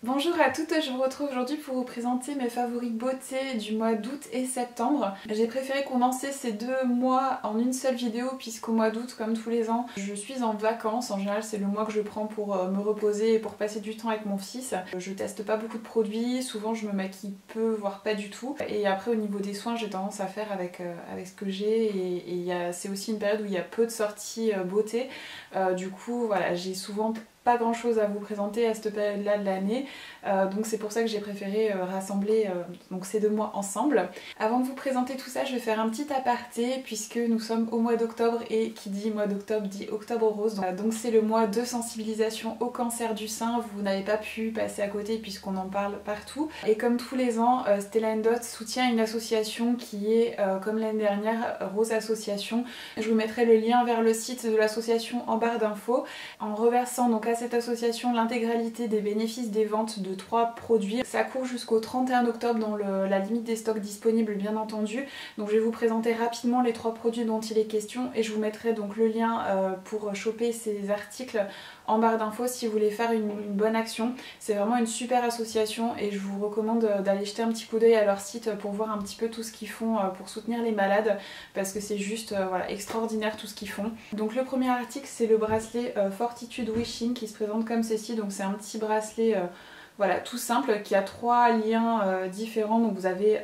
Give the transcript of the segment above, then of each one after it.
Bonjour à toutes, je vous retrouve aujourd'hui pour vous présenter mes favoris beauté du mois d'août et septembre. J'ai préféré condenser ces deux mois en une seule vidéo puisqu'au mois d'août, comme tous les ans, je suis en vacances. En général, c'est le mois que je prends pour me reposer et pour passer du temps avec mon fils. Je teste pas beaucoup de produits, souvent je me maquille peu, voire pas du tout. Et après, au niveau des soins, j'ai tendance à faire avec ce que j'ai et c'est aussi une période où il y a peu de sorties beauté. Du coup, voilà, j'ai souvent pas grand chose à vous présenter à cette période là de l'année, donc c'est pour ça que j'ai préféré rassembler donc ces deux mois ensemble. Avant de vous présenter tout ça, je vais faire un petit aparté puisque nous sommes au mois d'octobre et qui dit mois d'octobre dit octobre rose, donc c'est le mois de sensibilisation au cancer du sein. Vous n'avez pas pu passer à côté puisqu'on en parle partout, et comme tous les ans, Stella & Dot soutient une association qui est comme l'année dernière, Rose Association. Je vous mettrai le lien vers le site de l'association en barre d'infos. En reversant donc à cette association l'intégralité des bénéfices des ventes de 3 produits. Ça court jusqu'au 31 octobre dans la limite des stocks disponibles bien entendu. Donc je vais vous présenter rapidement les 3 produits dont il est question et je vous mettrai donc le lien pour choper ces articles en barre d'infos si vous voulez faire une bonne action. C'est vraiment une super association et je vous recommande d'aller jeter un petit coup d'œil à leur site pour voir un petit peu tout ce qu'ils font pour soutenir les malades, parce que c'est juste voilà, extraordinaire tout ce qu'ils font. Donc le premier article, c'est le bracelet Fortitude Wishing qui se présente comme ceci. Donc c'est un petit bracelet voilà, tout simple qui a 3 liens différents. Donc vous avez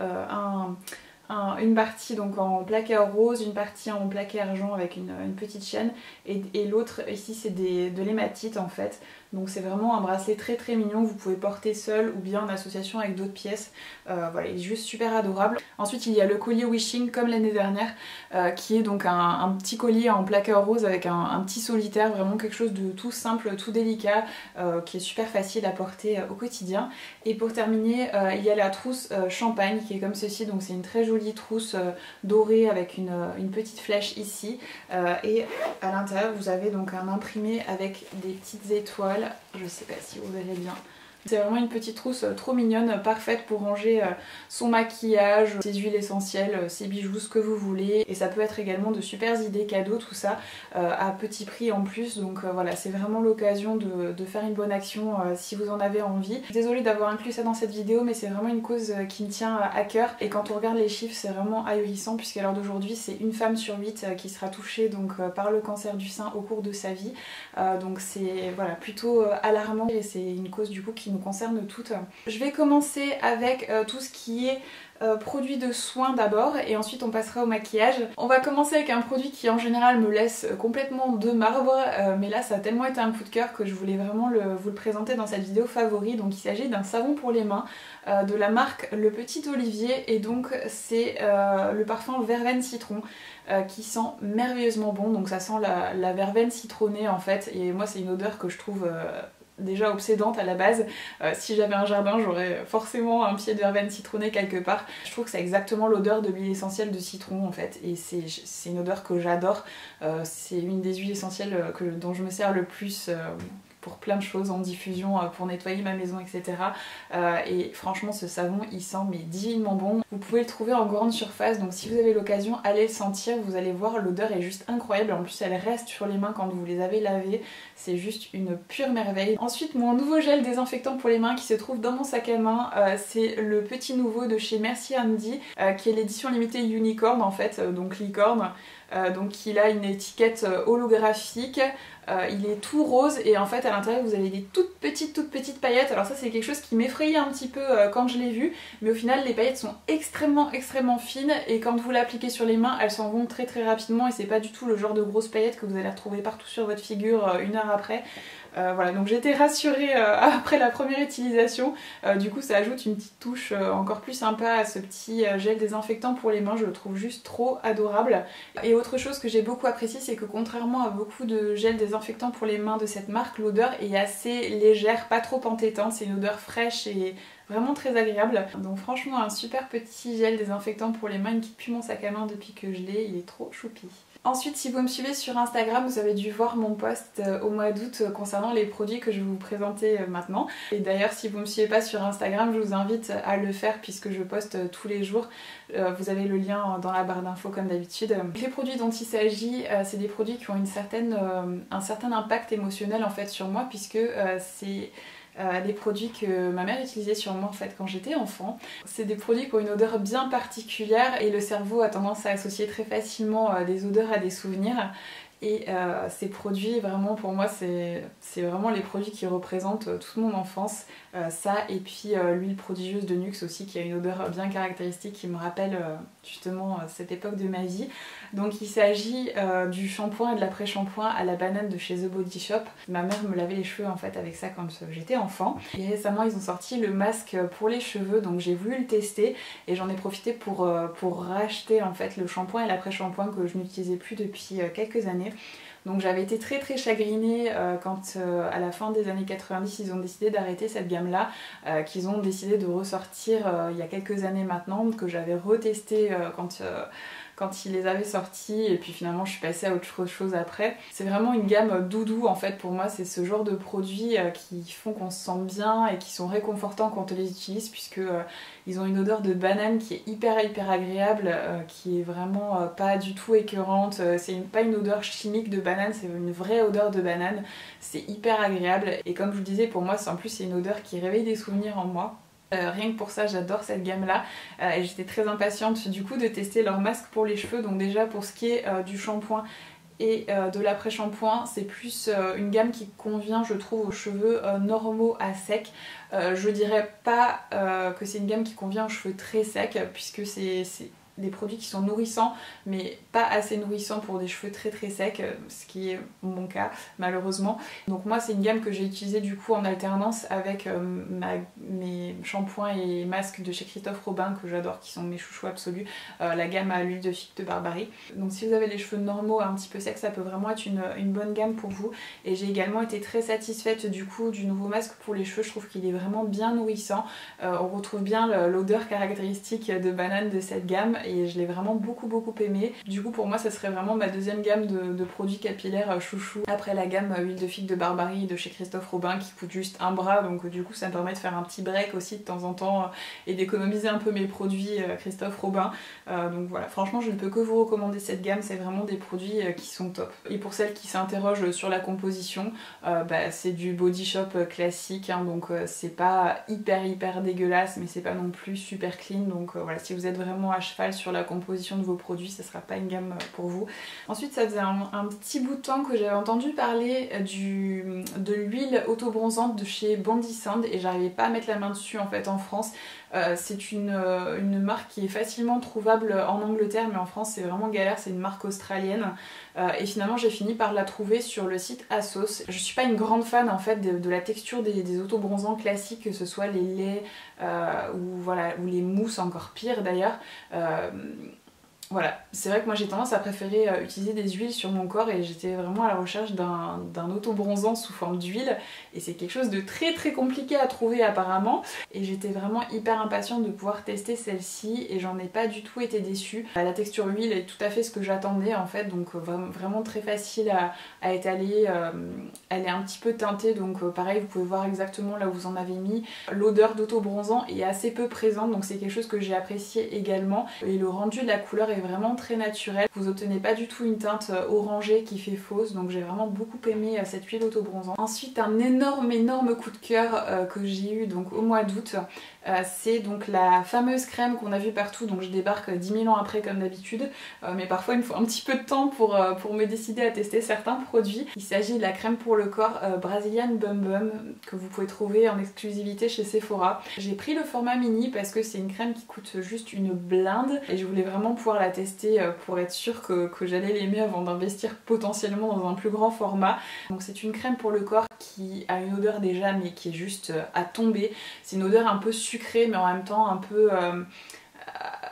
une partie donc en plaqué rose, une partie en plaqué argent avec une petite chaîne, et l'autre ici c'est de l'hématite en fait. Donc c'est vraiment un bracelet très très mignon, vous pouvez porter seul ou bien en association avec d'autres pièces. Voilà, il est juste super adorable. Ensuite il y a le collier Wishing comme l'année dernière, qui est donc un petit collier en plaqué rose avec un petit solitaire, vraiment quelque chose de tout simple, tout délicat, qui est super facile à porter au quotidien. Et pour terminer, il y a la trousse champagne qui est comme ceci, donc c'est une très jolie trousse dorée avec une petite flèche ici, et à l'intérieur vous avez donc un imprimé avec des petites étoiles. Je sais pas si vous verrez bien. C'est vraiment une petite trousse trop mignonne, parfaite pour ranger son maquillage, ses huiles essentielles, ses bijoux, ce que vous voulez. Et ça peut être également de super idées cadeaux, tout ça, à petit prix en plus. Donc voilà, c'est vraiment l'occasion de faire une bonne action si vous en avez envie. Désolée d'avoir inclus ça dans cette vidéo, mais c'est vraiment une cause qui me tient à cœur. Et quand on regarde les chiffres, c'est vraiment ahurissant, puisqu'à l'heure d'aujourd'hui, c'est une femme sur 8 qui sera touchée donc, par le cancer du sein au cours de sa vie. Donc c'est voilà, plutôt alarmant, et c'est une cause du coup qui nous concerne toutes. Je vais commencer avec tout ce qui est produits de soins d'abord, et ensuite on passera au maquillage. On va commencer avec un produit qui en général me laisse complètement de marbre, mais là ça a tellement été un coup de cœur que je voulais vraiment vous le présenter dans cette vidéo favori. Donc il s'agit d'un savon pour les mains de la marque Le Petit Olivier, et donc c'est le parfum Verveine Citron qui sent merveilleusement bon. Donc ça sent la verveine citronnée en fait, et moi c'est une odeur que je trouve déjà obsédante à la base. Si j'avais un jardin, j'aurais forcément un pied de verveine citronnée quelque part. Je trouve que c'est exactement l'odeur de l'huile essentielle de citron en fait, et c'est une odeur que j'adore. C'est une des huiles essentielles dont je me sers le plus pour plein de choses, en diffusion, pour nettoyer ma maison, etc. Et franchement ce savon il sent mais divinement bon. Vous pouvez le trouver en grande surface, donc si vous avez l'occasion, allez le sentir, vous allez voir, l'odeur est juste incroyable. En plus elle reste sur les mains quand vous les avez lavées, c'est juste une pure merveille. Ensuite mon nouveau gel désinfectant pour les mains qui se trouve dans mon sac à main, c'est le petit nouveau de chez Merci Andy, qui est l'édition limitée Unicorn en fait, donc licorne. Donc il a une étiquette holographique, il est tout rose, et en fait à l'intérieur vous avez des toutes petites paillettes. Alors ça c'est quelque chose qui m'effrayait un petit peu quand je l'ai vu, mais au final les paillettes sont extrêmement fines, et quand vous l'appliquez sur les mains elles s'en vont très rapidement, et c'est pas du tout le genre de grosses paillettes que vous allez retrouver partout sur votre figure une heure après. Voilà, donc j'étais rassurée après la première utilisation. Du coup ça ajoute une petite touche encore plus sympa à ce petit gel désinfectant pour les mains, je le trouve juste trop adorable. Et autre chose que j'ai beaucoup apprécié, c'est que contrairement à beaucoup de gels désinfectants pour les mains de cette marque, l'odeur est assez légère, pas trop entêtante, c'est une odeur fraîche et vraiment très agréable. Donc franchement un super petit gel désinfectant pour les mains, il ne quitte plus mon sac à main depuis que je l'ai, il est trop choupi. Ensuite, si vous me suivez sur Instagram, vous avez dû voir mon post au mois d'août concernant les produits que je vais vous présenter maintenant. Et d'ailleurs, si vous ne me suivez pas sur Instagram, je vous invite à le faire puisque je poste tous les jours. Vous avez le lien dans la barre d'infos comme d'habitude. Les produits dont il s'agit, c'est des produits qui ont un certain impact émotionnel en fait sur moi, puisque c'est des produits que ma mère utilisait sur moi en fait quand j'étais enfant. C'est des produits qui ont une odeur bien particulière et le cerveau a tendance à associer très facilement des odeurs à des souvenirs. Et ces produits, vraiment pour moi, c'est vraiment les produits qui représentent toute mon enfance. Ça et puis l'huile prodigieuse de Nuxe aussi qui a une odeur bien caractéristique qui me rappelle justement cette époque de ma vie. Donc il s'agit du shampoing et de l'après-shampoing à la banane de chez The Body Shop. Ma mère me lavait les cheveux en fait avec ça quand j'étais enfant. Et récemment ils ont sorti le masque pour les cheveux, donc j'ai voulu le tester et j'en ai profité pour racheter en fait le shampoing et l'après-shampoing que je n'utilisais plus depuis quelques années. Donc j'avais été très chagrinée quand à la fin des années 90 ils ont décidé d'arrêter cette gamme là, qu'ils ont décidé de ressortir il y a quelques années maintenant, que j'avais retesté quand ils les avaient sortis et puis finalement je suis passée à autre chose après. C'est vraiment une gamme doudou en fait pour moi, c'est ce genre de produits qui font qu'on se sent bien et qui sont réconfortants quand on les utilise puisque ils ont une odeur de banane qui est hyper agréable, qui est vraiment pas du tout écœurante, c'est pas une odeur chimique de banane, c'est une vraie odeur de banane, c'est hyper agréable et comme je vous disais pour moi en plus c'est une odeur qui réveille des souvenirs en moi. Rien que pour ça j'adore cette gamme là et j'étais très impatiente du coup de tester leur masque pour les cheveux. Donc déjà pour ce qui est du shampoing et de l'après-shampoing c'est plus une gamme qui convient je trouve aux cheveux normaux à sec. Je dirais pas que c'est une gamme qui convient aux cheveux très secs puisque c'est des produits qui sont nourrissants mais pas assez nourrissants pour des cheveux très secs, ce qui est mon cas malheureusement. Donc moi c'est une gamme que j'ai utilisée du coup en alternance avec mes shampoings et masques de chez Christophe Robin que j'adore, qui sont mes chouchous absolus, la gamme à l'huile de figue de Barbarie. Donc si vous avez les cheveux normaux un petit peu secs ça peut vraiment être une bonne gamme pour vous. Et j'ai également été très satisfaite du coup du nouveau masque pour les cheveux, je trouve qu'il est vraiment bien nourrissant, on retrouve bien l'odeur caractéristique de banane de cette gamme et je l'ai vraiment beaucoup aimé. Du coup pour moi ça serait vraiment ma deuxième gamme de produits capillaires chouchou après la gamme huile de figue de Barbarie de chez Christophe Robin qui coûte juste un bras, donc du coup ça me permet de faire un petit break aussi de temps en temps et d'économiser un peu mes produits Christophe Robin. Donc voilà, franchement je ne peux que vous recommander cette gamme, c'est vraiment des produits qui sont top. Et pour celles qui s'interrogent sur la composition, c'est du Body Shop classique, hein, donc c'est pas hyper dégueulasse mais c'est pas non plus super clean, donc voilà, si vous êtes vraiment à cheval sur la composition de vos produits, ça sera pas une gamme pour vous. Ensuite ça faisait un petit bout de temps que j'avais entendu parler de l'huile auto-bronzante de chez Bondi Sand et j'arrivais pas à mettre la main dessus en fait en France. C'est une marque qui est facilement trouvable en Angleterre mais en France c'est vraiment galère, c'est une marque australienne et finalement j'ai fini par la trouver sur le site ASOS. Je suis pas une grande fan en fait de la texture des auto-bronzants classiques, que ce soit les laits ou les mousses, encore pire d'ailleurs. Voilà, c'est vrai que moi j'ai tendance à préférer utiliser des huiles sur mon corps et j'étais vraiment à la recherche d'un auto-bronzant sous forme d'huile et c'est quelque chose de très compliqué à trouver apparemment et j'étais vraiment hyper impatiente de pouvoir tester celle-ci et j'en ai pas du tout été déçue. La texture huile est tout à fait ce que j'attendais en fait, donc vraiment très facile à étaler, elle est un petit peu teintée donc pareil vous pouvez voir exactement là où vous en avez mis. L'odeur d'auto-bronzant est assez peu présente donc c'est quelque chose que j'ai apprécié également et le rendu de la couleur est vraiment très naturel. Vous obtenez pas du tout une teinte orangée qui fait fausse, donc j'ai vraiment beaucoup aimé cette huile auto-bronzant. Ensuite un énorme coup de cœur que j'ai eu donc au mois d'août, c'est donc la fameuse crème qu'on a vue partout, donc je débarque 10 000 ans après comme d'habitude, mais parfois il me faut un petit peu de temps pour me décider à tester certains produits. Il s'agit de la crème pour le corps Brazilian Bum Bum que vous pouvez trouver en exclusivité chez Sephora. J'ai pris le format mini parce que c'est une crème qui coûte juste une blinde et je voulais vraiment pouvoir la tester pour être sûre que j'allais l'aimer avant d'investir potentiellement dans un plus grand format. Donc c'est une crème pour le corps qui a une odeur déjà mais qui est juste à tomber. C'est une odeur un peu sucrée mais en même temps un peu...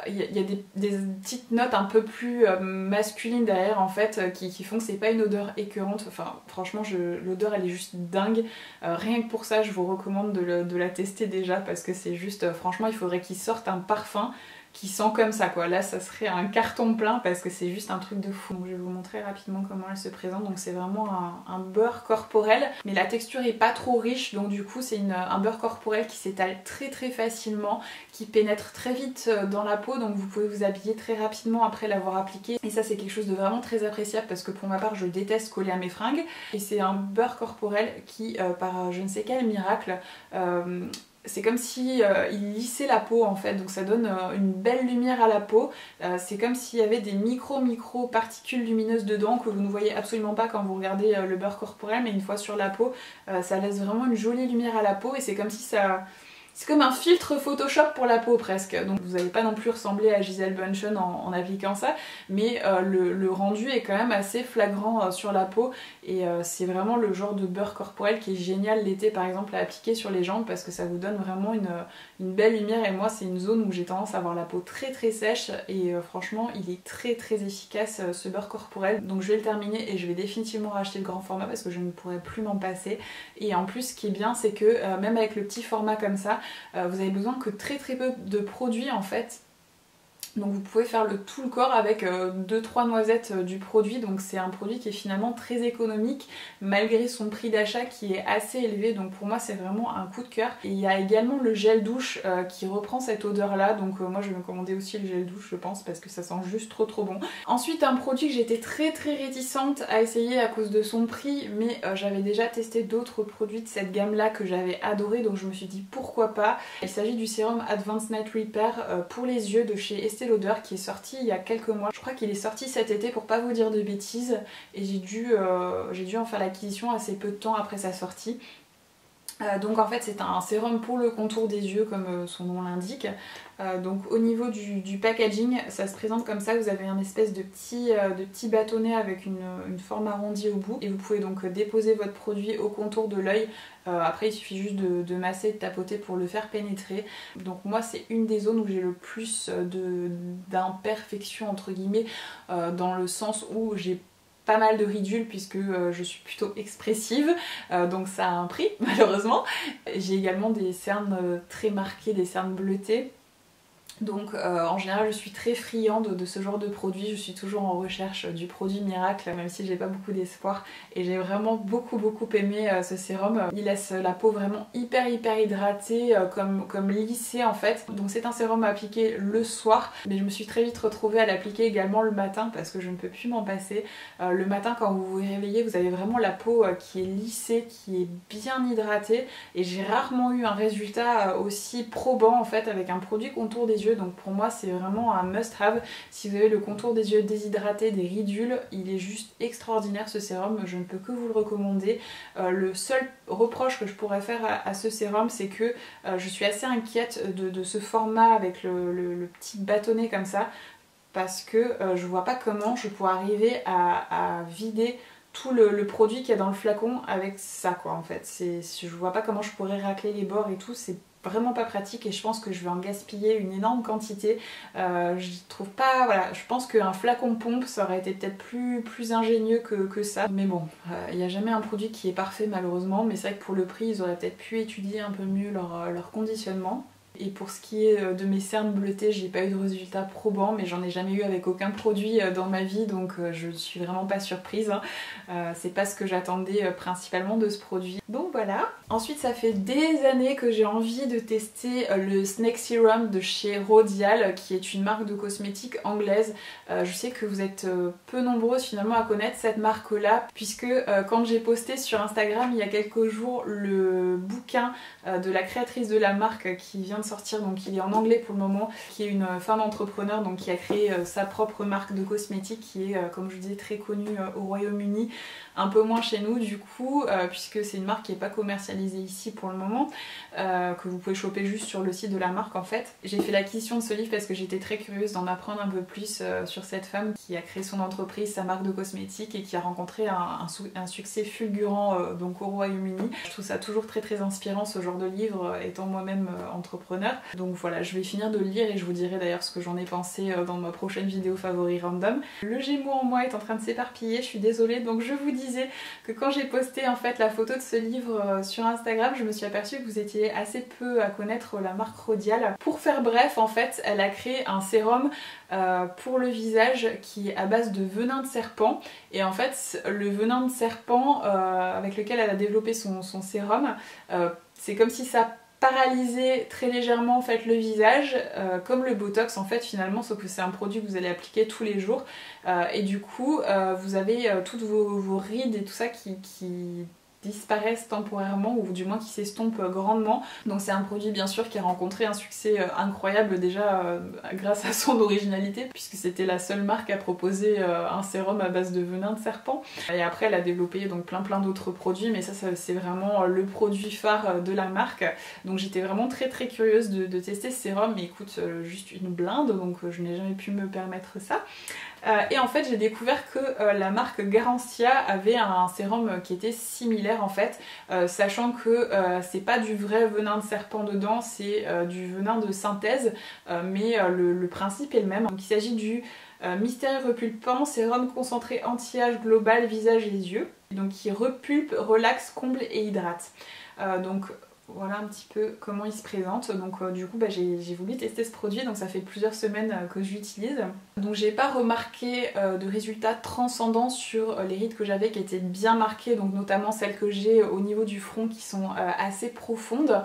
il y a des petites notes un peu plus masculines derrière en fait qui font que c'est pas une odeur écœurante. Enfin franchement l'odeur elle est juste dingue, rien que pour ça je vous recommande de la tester déjà parce que c'est juste franchement il faudrait qu'il sorte un parfum qui sent comme ça quoi. Là ça serait un carton plein parce que c'est juste un truc de fou. Donc je vais vous montrer rapidement comment elle se présente. Donc c'est vraiment un beurre corporel, mais la texture est pas trop riche, donc du coup c'est un beurre corporel qui s'étale très très facilement, qui pénètre très vite dans la peau, donc vous pouvez vous habiller très rapidement après l'avoir appliqué. Et ça c'est quelque chose de vraiment très appréciable parce que pour ma part je déteste coller à mes fringues. Et c'est un beurre corporel qui par je ne sais quel miracle c'est comme si il lissait la peau en fait, donc ça donne une belle lumière à la peau. C'est comme s'il y avait des micro particules lumineuses dedans que vous ne voyez absolument pas quand vous regardez le beurre corporel, mais une fois sur la peau, ça laisse vraiment une jolie lumière à la peau et c'est comme si ça... C'est comme un filtre Photoshop pour la peau presque, donc vous n'allez pas non plus ressembler à Gisele Bündchen en appliquant ça, mais le rendu est quand même assez flagrant sur la peau et c'est vraiment le genre de beurre corporel qui est génial l'été par exemple à appliquer sur les jambes parce que ça vous donne vraiment une belle lumière et moi c'est une zone où j'ai tendance à avoir la peau très très sèche et franchement il est très très efficace ce beurre corporel, donc je vais le terminer et je vais définitivement racheter le grand format parce que je ne pourrais plus m'en passer. Et en plus ce qui est bien c'est que même avec le petit format comme ça, vous avez besoin que très peu de produits en fait. Donc vous pouvez faire tout le corps avec 2-3 noisettes du produit, donc c'est un produit qui est finalement très économique malgré son prix d'achat qui est assez élevé, donc pour moi c'est vraiment un coup de cœur. Et il y a également le gel douche qui reprend cette odeur là, donc moi je vais me commander aussi le gel douche je pense parce que ça sent juste trop bon. Ensuite un produit que j'étais très réticente à essayer à cause de son prix, mais j'avais déjà testé d'autres produits de cette gamme là que j'avais adoré, donc je me suis dit pourquoi pas. Il s'agit du sérum Advanced Night Repair pour les yeux de chez Estée Lauder qui est sorti il y a quelques mois. Je crois qu'il est sorti cet été pour pas vous dire de bêtises et j'ai dû en faire l'acquisition assez peu de temps après sa sortie. Donc en fait c'est un sérum pour le contour des yeux comme son nom l'indique. Donc au niveau du packaging ça se présente comme ça, vous avez un espèce de petit bâtonnet avec une forme arrondie au bout et vous pouvez donc déposer votre produit au contour de l'œil. Après il suffit juste de masser et de tapoter pour le faire pénétrer. Donc moi c'est une des zones où j'ai le plus d'imperfection entre guillemets, dans le sens où j'ai pas mal de ridules puisque je suis plutôt expressive, donc ça a un prix malheureusement. J'ai également des cernes très marquées, des cernes bleutées. Donc en général je suis très friande de ce genre de produit, je suis toujours en recherche du produit miracle même si j'ai pas beaucoup d'espoir et j'ai vraiment beaucoup aimé ce sérum. Il laisse la peau vraiment hyper hydratée, comme lissée en fait. Donc c'est un sérum à appliquer le soir, mais je me suis très vite retrouvée à l'appliquer également le matin parce que je ne peux plus m'en passer. Le matin quand vous vous réveillez vous avez vraiment la peau qui est lissée, qui est bien hydratée et j'ai rarement eu un résultat aussi probant en fait avec un produit contour des yeux. Donc pour moi c'est vraiment un must have. Si vous avez le contour des yeux déshydraté, des ridules, il est juste extraordinaire ce sérum, je ne peux que vous le recommander. Le seul reproche que je pourrais faire à ce sérum c'est que je suis assez inquiète de ce format avec le petit bâtonnet comme ça parce que je vois pas comment je pourrais arriver à vider tout le produit qu'il y a dans le flacon avec ça quoi en fait. Je vois pas comment je pourrais racler les bords et tout, c'est vraiment pas pratique et je pense que je vais en gaspiller une énorme quantité. Je trouve pas, voilà, je pense qu'un flacon pompe ça aurait été peut-être plus ingénieux que ça, mais bon, il n'y a jamais un produit qui est parfait malheureusement, mais c'est vrai que pour le prix ils auraient peut-être pu étudier un peu mieux leur conditionnement. Et pour ce qui est de mes cernes bleutées, j'ai pas eu de résultats probants, mais j'en ai jamais eu avec aucun produit dans ma vie, donc je suis vraiment pas surprise. C'est pas ce que j'attendais principalement de ce produit. Donc voilà. Ensuite ça fait des années que j'ai envie de tester le Snake Serum de chez Rodial, qui est une marque de cosmétiques anglaise. Je sais que vous êtes peu nombreuses finalement à connaître cette marque là, puisque quand j'ai posté sur Instagram il y a quelques jours le bouquin de la créatrice de la marque qui vient de sortir, donc il est en anglais pour le moment, qui est une femme entrepreneur donc qui a créé sa propre marque de cosmétiques qui est comme je vous disais très connue au Royaume-Uni, un peu moins chez nous du coup, puisque c'est une marque qui n'est pas commercialisée ici pour le moment, que vous pouvez choper juste sur le site de la marque en fait. J'ai fait l'acquisition de ce livre parce que j'étais très curieuse d'en apprendre un peu plus sur cette femme qui a créé son entreprise, sa marque de cosmétiques et qui a rencontré un succès fulgurant donc au Royaume-Uni. Je trouve ça toujours très inspirant ce genre de livre étant moi-même entrepreneur. Donc voilà, je vais finir de le lire et je vous dirai d'ailleurs ce que j'en ai pensé dans ma prochaine vidéo favori random. Le Gémeaux en moi est en train de s'éparpiller, je suis désolée, donc je vous dis disais que quand j'ai posté en fait la photo de ce livre sur Instagram, je me suis aperçue que vous étiez assez peu à connaître la marque Rodial. Pour faire bref, en fait, elle a créé un sérum pour le visage qui est à base de venin de serpent. Et en fait, le venin de serpent avec lequel elle a développé son sérum, c'est comme si ça paralysait très légèrement en fait le visage, comme le Botox en fait finalement, sauf que c'est un produit que vous allez appliquer tous les jours. Et du coup, vous avez toutes vos rides et tout ça qui disparaissent temporairement ou du moins qui s'estompent grandement. Donc c'est un produit bien sûr qui a rencontré un succès incroyable déjà grâce à son originalité, puisque c'était la seule marque à proposer un sérum à base de venin de serpent. Et après elle a développé donc plein d'autres produits, mais ça c'est vraiment le produit phare de la marque. Donc j'étais vraiment très curieuse de tester ce sérum, mais il coûte juste une blinde, donc je n'ai jamais pu me permettre ça. Et en fait j'ai découvert que la marque Garancia avait un sérum qui était similaire en fait, sachant que c'est pas du vrai venin de serpent dedans, c'est du venin de synthèse, mais le principe est le même. Donc il s'agit du mystérieux repulpant sérum concentré anti-âge global visage et yeux, donc qui repulpe, relaxe, comble et hydrate. Donc voilà un petit peu comment il se présente. Donc du coup j'ai voulu tester ce produit, donc ça fait plusieurs semaines que je l'utilise. Donc j'ai pas remarqué de résultats transcendants sur les rides que j'avais qui étaient bien marquées, donc notamment celles que j'ai au niveau du front qui sont assez profondes.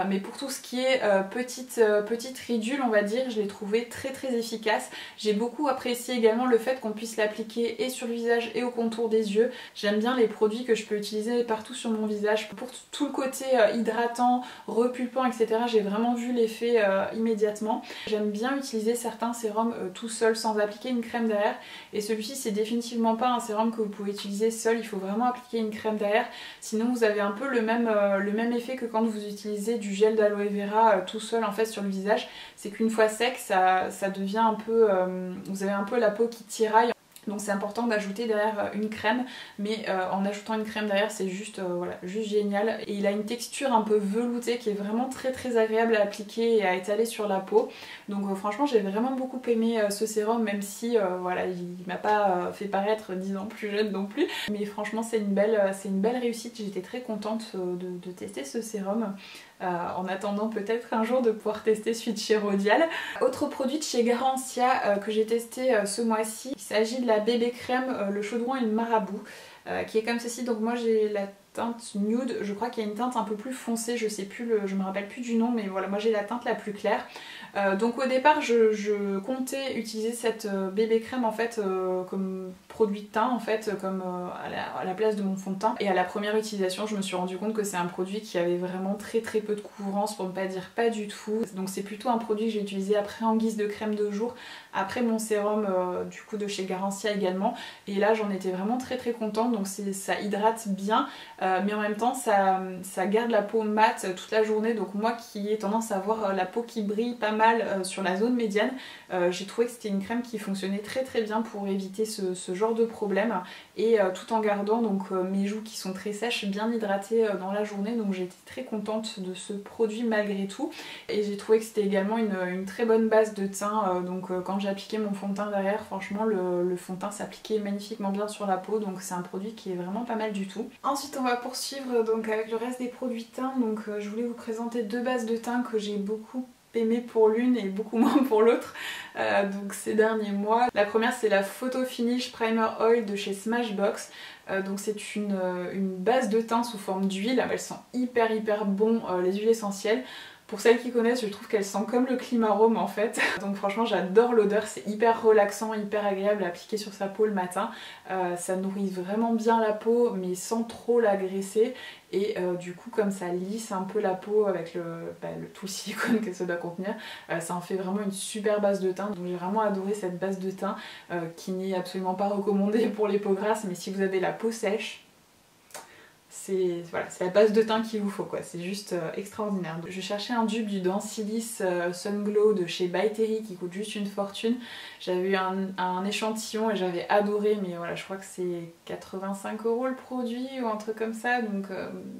Mais pour tout ce qui est petite ridule on va dire, je l'ai trouvé très efficace. J'ai beaucoup apprécié également le fait qu'on puisse l'appliquer et sur le visage et au contour des yeux. J'aime bien les produits que je peux utiliser partout sur mon visage pour tout le côté hydratant, repulpant, etc. J'ai vraiment vu l'effet immédiatement. J'aime bien utiliser certains sérums tout seul sans appliquer une crème derrière, et celui-ci c'est définitivement pas un sérum que vous pouvez utiliser seul, il faut vraiment appliquer une crème derrière, sinon vous avez un peu le même effet que quand vous utilisez du gel d'aloe vera tout seul en fait sur le visage, c'est qu'une fois sec ça devient un peu, vous avez un peu la peau qui tiraille. Donc c'est important d'ajouter derrière une crème, mais en ajoutant une crème derrière c'est juste, voilà, juste génial. Et il a une texture un peu veloutée qui est vraiment très agréable à appliquer et à étaler sur la peau. Donc franchement j'ai vraiment beaucoup aimé ce sérum, même si voilà, il m'a pas fait paraître 10 ans plus jeune non plus. Mais franchement c'est une belle réussite, j'étais très contente de tester ce sérum. En attendant peut-être un jour de pouvoir tester celui de chez Rodial. Autre produit de chez Garancia que j'ai testé ce mois-ci, il s'agit de la bébé crème, le chaudron et le marabout, qui est comme ceci. Donc moi j'ai la teinte nude, je crois qu'il y a une teinte un peu plus foncée, je sais plus, je me rappelle plus du nom, mais voilà, moi j'ai la teinte la plus claire. Donc au départ je comptais utiliser cette bébé crème en fait comme produit de teint en fait, comme à la place de mon fond de teint. Et à la première utilisation je me suis rendu compte que c'est un produit qui avait vraiment très peu de couvrance, pour ne pas dire pas du tout. Donc c'est plutôt un produit que j'ai utilisé après en guise de crème de jour, après mon sérum du coup de chez Garancia également. Et là j'en étais vraiment très contente, donc ça hydrate bien, mais en même temps ça garde la peau mate toute la journée. Donc moi qui ai tendance à avoir la peau qui brille pas mal sur la zone médiane, j'ai trouvé que c'était une crème qui fonctionnait très bien pour éviter ce genre de problème, et tout en gardant donc mes joues qui sont très sèches bien hydratées dans la journée. Donc j'étais très contente de ce produit malgré tout, et j'ai trouvé que c'était également une très bonne base de teint. Donc quand j'ai appliqué mon fond de teint derrière, franchement le fond de teint s'appliquait magnifiquement bien sur la peau, donc c'est un produit qui est vraiment pas mal du tout. Ensuite on va poursuivre donc avec le reste des produits teint. Donc je voulais vous présenter deux bases de teint que j'ai beaucoup aimé pour l'une et beaucoup moins pour l'autre donc ces derniers mois. La première c'est la Photo Finish Primer Oil de chez Smashbox. Donc c'est une base de teint sous forme d'huile, elles sont hyper bon les huiles essentielles. Pour celles qui connaissent, je trouve qu'elles sentent comme le Climarome en fait. Donc franchement j'adore l'odeur, c'est hyper relaxant, hyper agréable à appliquer sur sa peau le matin. Ça nourrit vraiment bien la peau mais sans trop l'agresser. Et du coup comme ça lisse un peu la peau avec tout le silicone que ça doit contenir, ça en fait vraiment une super base de teint. Donc j'ai vraiment adoré cette base de teint qui n'est absolument pas recommandée pour les peaux grasses, mais si vous avez la peau sèche, c'est voilà, la base de teint qu'il vous faut quoi, c'est juste extraordinaire. Je cherchais un dupe du Dancilis Sun Glow de chez By Terry qui coûte juste une fortune. J'avais eu un échantillon et j'avais adoré, mais voilà, je crois que c'est 85 € le produit ou un truc comme ça. Donc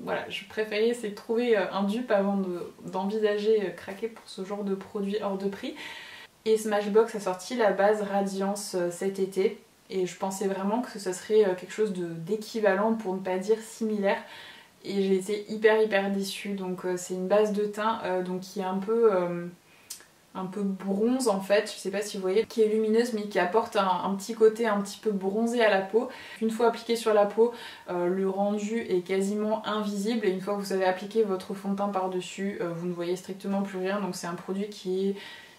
voilà, je préférais essayer de trouver un dupe avant d'envisager craquer pour ce genre de produit hors de prix. Et Smashbox a sorti la base Radiance cet été. et je pensais vraiment que ce serait quelque chose d'équivalent pour ne pas dire similaire. Et j'ai été hyper déçue. Donc c'est une base de teint donc qui est un peu bronze en fait, je sais pas si vous voyez, qui est lumineuse mais qui apporte un petit côté un petit peu bronzé à la peau. Une fois appliqué sur la peau, le rendu est quasiment invisible et une fois que vous avez appliqué votre fond de teint par-dessus, vous ne voyez strictement plus rien. Donc c'est un produit qui est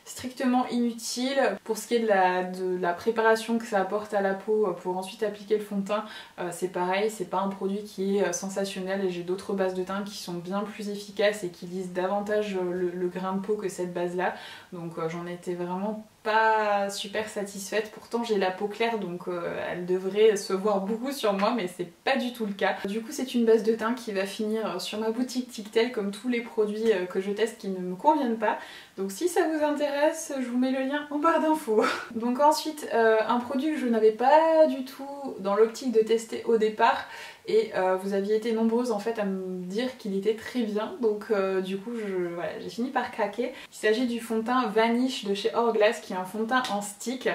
strictement inutile. Pour ce qui est de la préparation que ça apporte à la peau pour ensuite appliquer le fond de teint, c'est pareil, c'est pas un produit qui est sensationnel et j'ai d'autres bases de teint qui sont bien plus efficaces et qui lisent davantage le grain de peau que cette base là. Donc j'en étais vraiment pas super satisfaite. Pourtant j'ai la peau claire donc elle devrait se voir beaucoup sur moi, mais c'est pas du tout le cas. Du coup c'est une base de teint qui va finir sur ma boutique Tictel comme tous les produits que je teste qui ne me conviennent pas. Donc si ça vous intéresse, je vous mets le lien en barre d'infos. Donc ensuite un produit que je n'avais pas du tout dans l'optique de tester au départ, et vous aviez été nombreuses en fait à me dire qu'il était très bien, donc du coup voilà, j'ai fini par craquer. Il s'agit du fond de teint Vanish de chez Hourglass, qui est un fond de teint en stick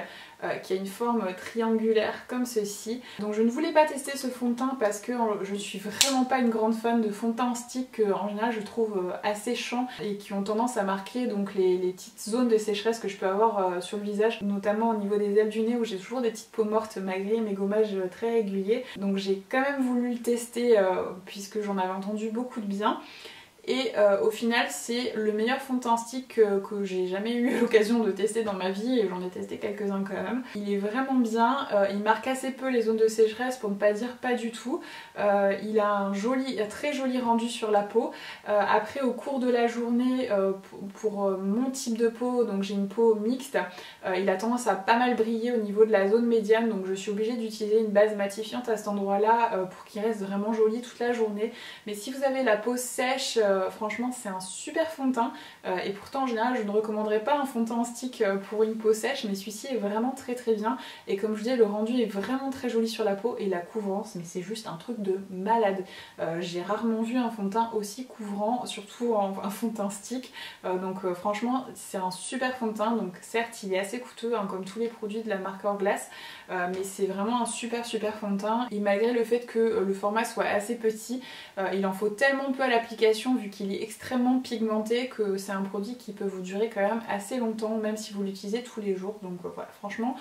qui a une forme triangulaire comme ceci. Donc je ne voulais pas tester ce fond de teint parce que je ne suis vraiment pas une grande fan de fond de teint en stick que en général je trouve asséchants et qui ont tendance à marquer donc les petites zones de sécheresse que je peux avoir sur le visage, notamment au niveau des ailes du nez où j'ai toujours des petites peaux mortes malgré mes gommages très réguliers. Donc j'ai quand même voulu le tester puisque j'en avais entendu beaucoup de bien. Et au final c'est le meilleur fond de teint stick que j'ai jamais eu l'occasion de tester dans ma vie, et j'en ai testé quelques-uns quand même. Il est vraiment bien, il marque assez peu les zones de sécheresse pour ne pas dire pas du tout. Il a un très joli rendu sur la peau. Après au cours de la journée, pour mon type de peau, donc j'ai une peau mixte, il a tendance à pas mal briller au niveau de la zone médiane, donc je suis obligée d'utiliser une base matifiante à cet endroit là pour qu'il reste vraiment joli toute la journée. Mais si vous avez la peau sèche, franchement c'est un super fond de teint et pourtant en général je ne recommanderais pas un fond de teint en stick pour une peau sèche, mais celui-ci est vraiment très bien et comme je disais le rendu est vraiment très joli sur la peau et la couvrance, mais c'est juste un truc de malade. J'ai rarement vu un fond de teint aussi couvrant, surtout un fond de teint stick, donc franchement c'est un super fond de teint. Donc certes il est assez coûteux hein, comme tous les produits de la marque Hourglass, mais c'est vraiment un super fond de teint et malgré le fait que le format soit assez petit, il en faut tellement peu à l'application vu qu'il est extrêmement pigmenté que c'est un produit qui peut vous durer quand même assez longtemps même si vous l'utilisez tous les jours. Donc voilà, franchement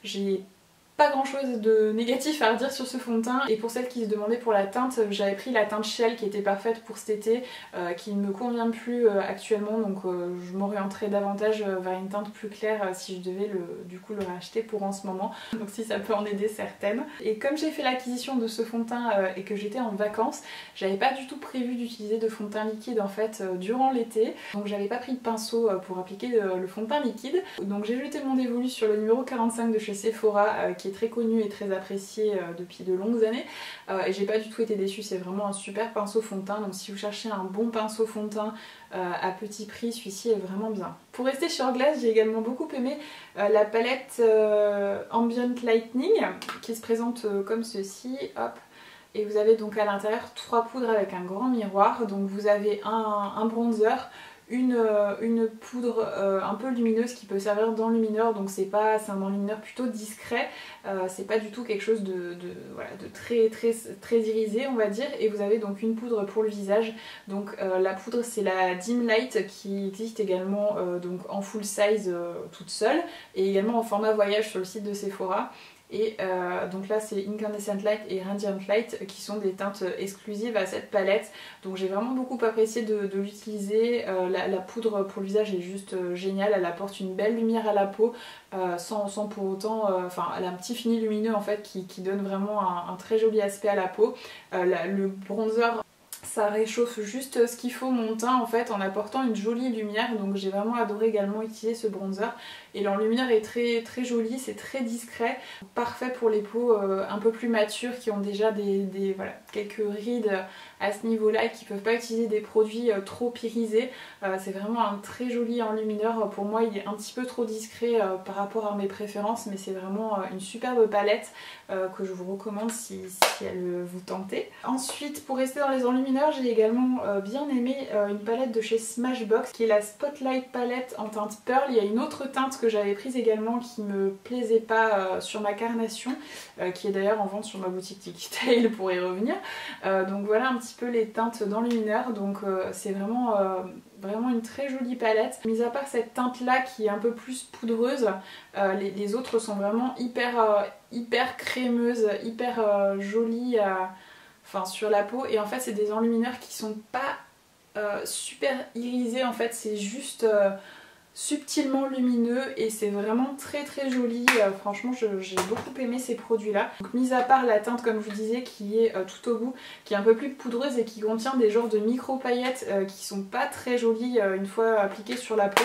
j'ai pas grand chose de négatif à redire sur ce fond de teint. Et pour celles qui se demandaient pour la teinte, j'avais pris la teinte Shell qui était parfaite pour cet été, qui ne me convient plus actuellement, donc je m'orienterai davantage vers une teinte plus claire si je devais du coup le racheter pour en ce moment, donc si ça peut en aider certaines. Et comme j'ai fait l'acquisition de ce fond de teint et que j'étais en vacances, j'avais pas du tout prévu d'utiliser de fond de teint liquide en fait durant l'été, donc j'avais pas pris de pinceau pour appliquer le fond de teint liquide, donc j'ai jeté mon dévolu sur le numéro 45 de chez Sephora qui est très connu et très apprécié depuis de longues années, et j'ai pas du tout été déçue. C'est vraiment un super pinceau fond de teint, donc si vous cherchez un bon pinceau fond de teint à petit prix, celui-ci est vraiment bien. Pour rester sur Hourglass, j'ai également beaucoup aimé la palette Ambient Lightning qui se présente comme ceci, hop. Et vous avez donc à l'intérieur 3 poudres avec un grand miroir, donc vous avez un bronzer, une poudre un peu lumineuse qui peut servir d'enlumineur, donc c'est un enlumineur plutôt discret, c'est pas du tout quelque chose voilà, de très irisé on va dire. Et vous avez donc une poudre pour le visage, donc la poudre c'est la Dim Light qui existe également donc en full size toute seule et également en format voyage sur le site de Sephora. Et donc là c'est Incandescent Light et Radiant Light qui sont des teintes exclusives à cette palette, donc j'ai vraiment beaucoup apprécié de l'utiliser. La poudre pour le visage est juste géniale, elle apporte une belle lumière à la peau sans pour autant, enfin elle a un petit fini lumineux en fait qui donne vraiment un très joli aspect à la peau. Le bronzer, ça réchauffe juste ce qu'il faut mon teint en fait en apportant une jolie lumière, donc j'ai vraiment adoré également utiliser ce bronzer. Et l'enlumineur est très joli, c'est très discret, parfait pour les peaux un peu plus matures qui ont déjà voilà, quelques rides à ce niveau-là et qui ne peuvent pas utiliser des produits trop irisés. C'est vraiment un très joli enlumineur. Pour moi, il est un petit peu trop discret par rapport à mes préférences, mais c'est vraiment une superbe palette que je vous recommande si elle vous tentait. Ensuite, pour rester dans les enlumineurs, j'ai également bien aimé une palette de chez Smashbox qui est la Spotlight palette en teinte Pearl. Il y a une autre teinte que j'avais prise également qui me plaisait pas sur ma carnation, qui est d'ailleurs en vente sur ma boutique TikiTail pour y revenir. Donc voilà un petit peu les teintes d'enlumineur. Donc c'est vraiment une très jolie palette. Mis à part cette teinte là qui est un peu plus poudreuse, les autres sont vraiment hyper crémeuses, hyper jolies sur la peau. Et en fait c'est des enlumineurs qui sont pas super irisés, en fait c'est juste subtilement lumineux et c'est vraiment très joli. Franchement j'ai beaucoup aimé ces produits là. Donc mis à part la teinte comme je vous disais qui est tout au bout, qui est un peu plus poudreuse et qui contient des genres de micro paillettes qui sont pas très jolies une fois appliquées sur la peau,